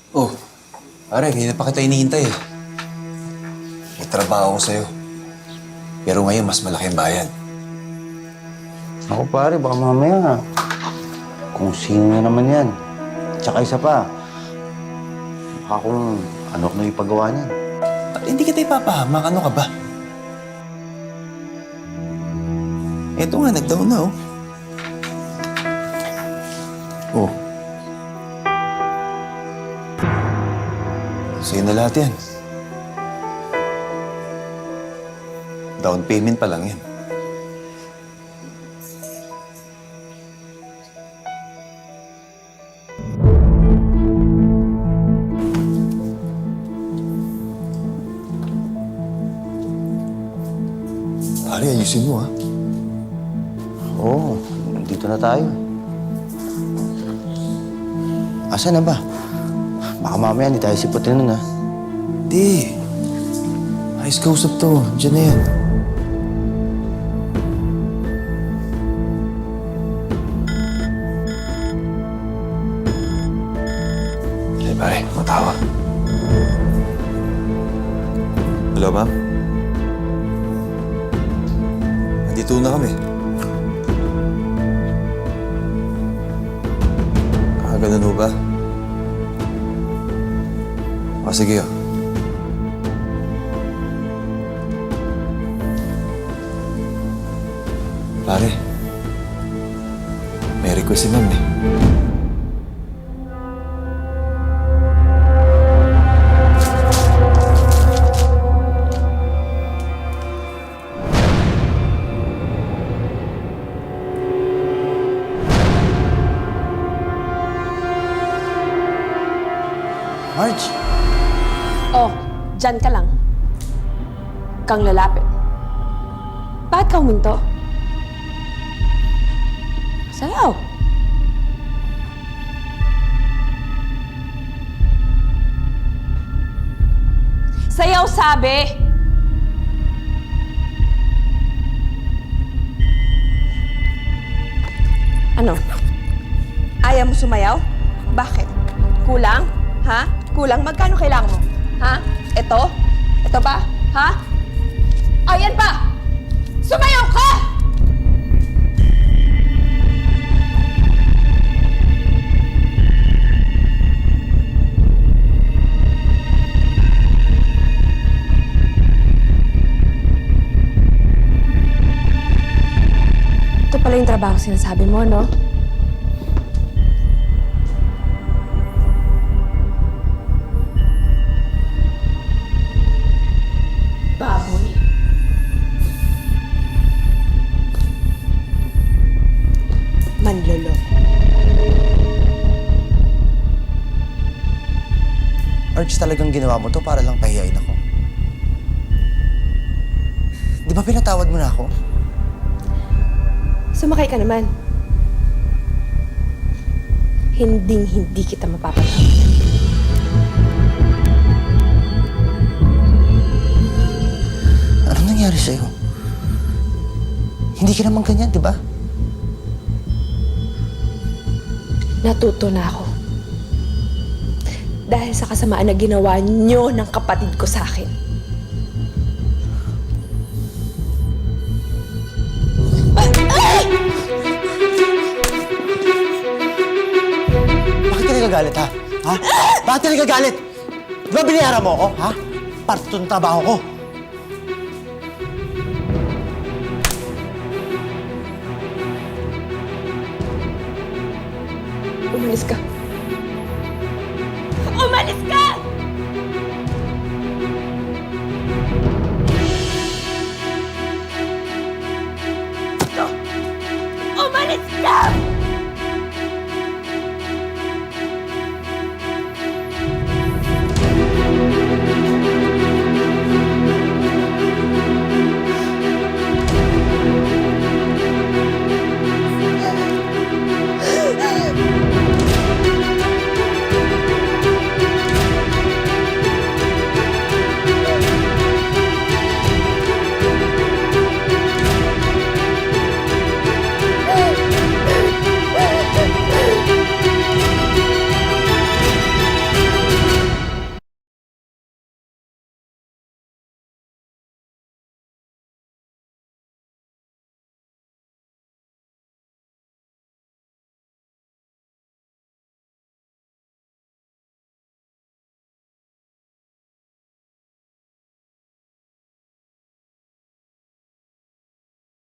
Oh, pare, kanina pa kita hinihintay eh. May trabaho ko sa'yo. Pero ngayon, mas malaki ang bayad. Ako pare, baka mamaya kung sino na naman yan. Tsaka isa pa, baka kung ano ko na ipagawa niyan. At hindi kita ipapahamak. Ano ka ba? Eto nga, nag-down na oh. Oh. Sa'yo na lahat yan. Down payment pa lang yan. Pare, ayusin mo ha. Oo, dito na tayo. Asa na ba? Baka mamaya hindi tayo siputin nun, ha? Di. Ayos kausap to. Diyan na yan. Hey, pare. Matawa. Hello, ma'am? Nandito na kami. Ganun ho ba? O, sige o. Pare, may request si ma'am eh. Marge! Oh, dyan ka lang. Kang lalapit. Bakit ka huminto? Sayaw! Sayaw, sabi! Ano? Ayaw mo sumayaw? Bakit? Kulang? Ha? Kulang? Magkano kailangan mo? Ha? Ito? Ito ba? Ha? Ayan pa! Sumayaw ka! Ito pala yung trabaho sinasabi mo, no? Baboy. Manloloko. Marge, talagang ginawa mo to para lang pahiyain ako. Di ba pinatawad mo na ako? Sumakay ka naman. Hinding-hindi kita mapapatawad. Anong nangyari sa'yo? Hindi ka naman ganyan, di ba? Natuto na ako. Dahil sa kasamaan na ginawa niyo ng kapatid ko sa akin. Bakit ka nagagalit, ha? Ha? Bakit ka nagagalit? Di ba binayaran mo ako, ha? Parte ito ng trabaho ko. Umalis ka.